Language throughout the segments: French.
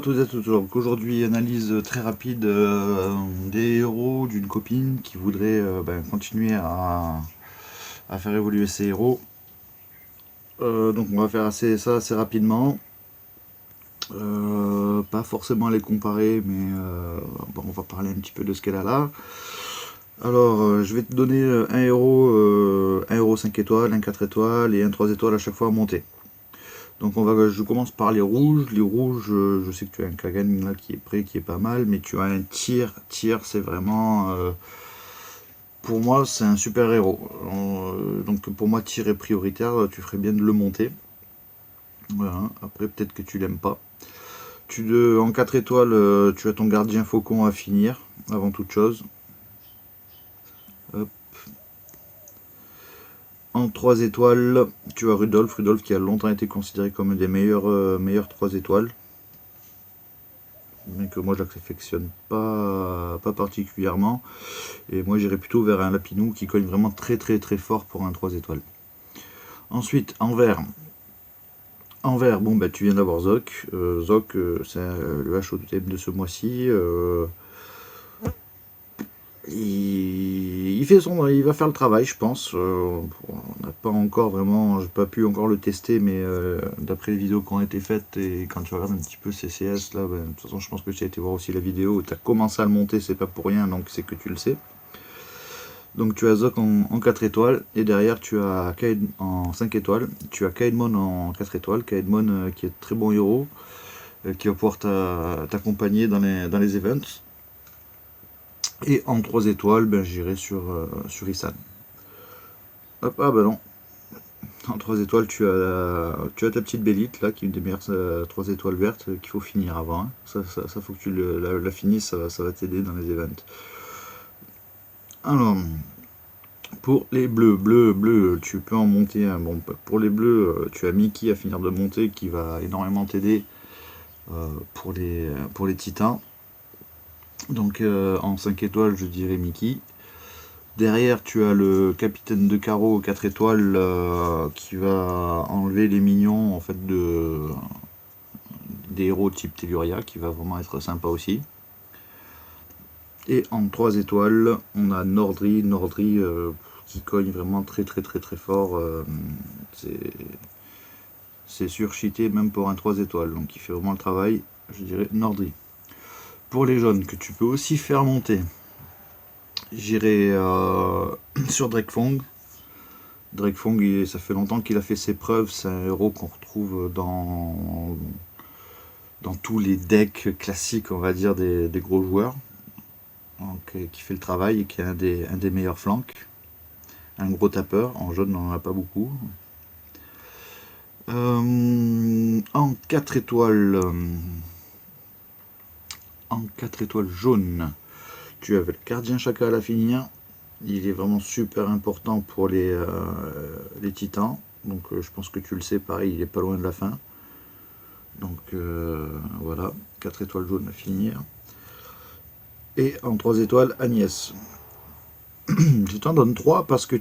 toutes et à tous. Donc aujourd'hui, analyse très rapide des héros d'une copine qui voudrait continuer à faire évoluer ses héros. Donc on va faire ça assez rapidement. Pas forcément les comparer, mais on va parler un petit peu de ce qu'elle a là. Alors, je vais te donner un héros 5 étoiles, un 4 étoiles et un 3 étoiles à chaque fois à monter. Donc je commence par les rouges. Les rouges, je sais que tu as un Kagan là qui est prêt, qui est pas mal, mais tu as un tir. Tir, c'est vraiment, pour moi, c'est un super héros. Donc pour moi, tir est prioritaire. Tu ferais bien de le monter. Voilà. Après, peut-être que tu l'aimes pas. En 4 étoiles, tu as ton gardien faucon à finir avant toute chose. Hop. En 3 étoiles, tu as Rudolf. Rudolf qui a longtemps été considéré comme un des meilleurs 3 étoiles. Mais que moi j'affectionne pas particulièrement. Et moi j'irais plutôt vers un Lapinou qui cogne vraiment très fort pour un 3 étoiles. Ensuite, en vert. En vert, bon tu viens d'avoir Zoc. Zoc, c'est le HOTM de ce mois-ci. Il va faire le travail, je pense. On n'a pas encore vraiment, j'ai pas pu encore le tester, mais d'après les vidéos qui ont été faites et quand tu regardes un petit peu CCS, là, de toute façon, je pense que tu as été voir aussi la vidéo. Tu as commencé à le monter, c'est pas pour rien, donc c'est que tu le sais. Donc tu as Zoc en 4 étoiles et derrière tu as Kaed en 5 étoiles. Tu as Kaedmon en 4 étoiles. Kaedmon qui est très bon héros, qui va pouvoir t'accompagner dans les events. Et en 3 étoiles, j'irai sur Isan. Hop, ah bah non. En 3 étoiles, tu as ta petite bélite là, qui est une des meilleures 3 étoiles vertes qu'il faut finir avant. Hein. Ça faut que tu la finisses, ça va t'aider dans les events. Alors, pour les bleus, tu peux en monter un. Bon, pour les bleus, tu as Mickey à finir de monter qui va énormément t'aider pour les titans. Donc en 5 étoiles, je dirais Mickey. Derrière, tu as le capitaine de carreau 4 étoiles qui va enlever les minions en fait des héros type Telluria, qui va vraiment être sympa aussi. Et en 3 étoiles, on a Nordri qui cogne vraiment très fort. C'est surcheaté même pour un 3 étoiles, donc il fait vraiment le travail, je dirais Nordri. Pour les jaunes, que tu peux aussi faire monter, j'irai sur Drakefong. Drakefong, ça fait longtemps qu'il a fait ses preuves, c'est un héros qu'on retrouve dans tous les decks classiques, on va dire, des gros joueurs. Donc, qui fait le travail et qui est un des meilleurs flanks. Un gros tapeur, en jaune on n'en a pas beaucoup. En 4 étoiles, jaunes, tu avais le gardien chacal à finir. Il est vraiment super important pour les titans. Donc je pense que tu le sais, pareil, il est pas loin de la fin. Donc voilà, 4 étoiles jaunes à finir. Et en 3 étoiles, Agnès. Je t'en donne 3 parce que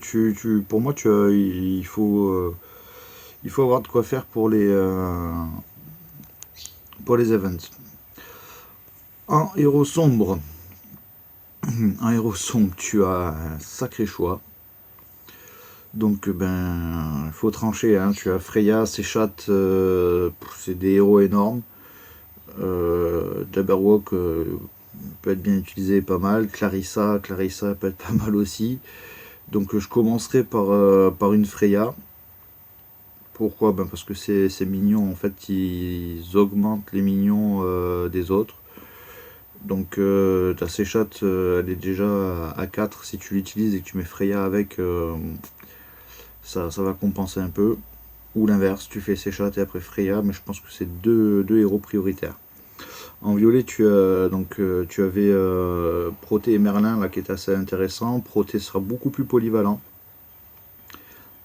pour moi, il faut avoir de quoi faire pour les events. En héros sombre, tu as un sacré choix. Donc il faut trancher, hein. Tu as Freya, Sechat, c'est des héros énormes. Jabberwock peut être bien utilisé, pas mal. Clarissa peut être pas mal aussi. Donc je commencerai par une Freya. Pourquoi? Parce que ces minions, en fait, ils augmentent les minions des autres. Donc ta Sechat, elle est déjà à 4. Si tu l'utilises et que tu mets Freya avec, ça va compenser un peu. Ou l'inverse, tu fais Sechat et après Freya, mais je pense que c'est deux héros prioritaires. En violet, tu avais Proté et Merlin là, qui est assez intéressant. Proté sera beaucoup plus polyvalent.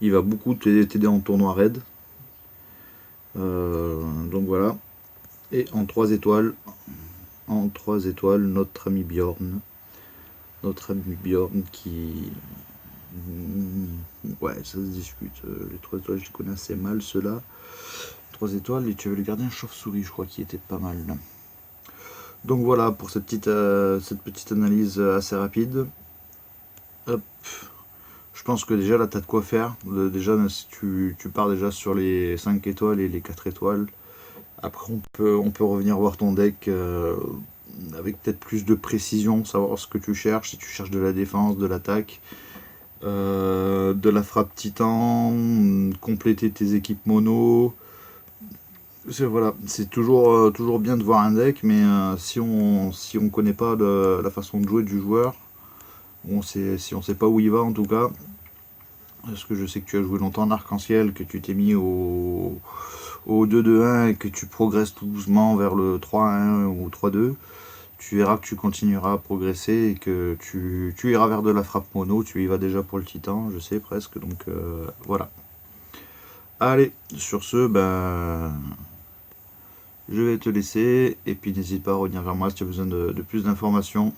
Il va beaucoup t'aider en tournoi raid. Donc voilà. Et en 3 étoiles, notre ami Bjorn. Notre ami Bjorn qui... Ouais, ça se discute. Les 3 étoiles, je les connais assez mal, ceux-là. 3 étoiles, et tu avais le gardien chauve-souris, je crois, qui était pas mal. Donc voilà pour cette petite analyse assez rapide. Hop. Je pense que déjà là tu as de quoi faire. Déjà si tu pars déjà sur les 5 étoiles et les 4 étoiles. Après on peut revenir voir ton deck avec peut-être plus de précision, savoir ce que tu cherches, si tu cherches de la défense, de l'attaque, de la frappe titan, compléter tes équipes mono. Voilà, c'est toujours bien de voir un deck, mais si on connaît pas la façon de jouer du joueur, si on sait pas où il va en tout cas, parce que je sais que tu as joué longtemps en arc-en-ciel, que tu t'es mis au 2-2-1 et que tu progresses tout doucement vers le 3-1 ou 3-2, tu verras que tu continueras à progresser et que tu iras vers de la frappe mono, tu y vas déjà pour le titan, je sais presque, donc voilà. Allez, sur ce, ben, je vais te laisser, et puis n'hésite pas à revenir vers moi si tu as besoin de plus d'informations.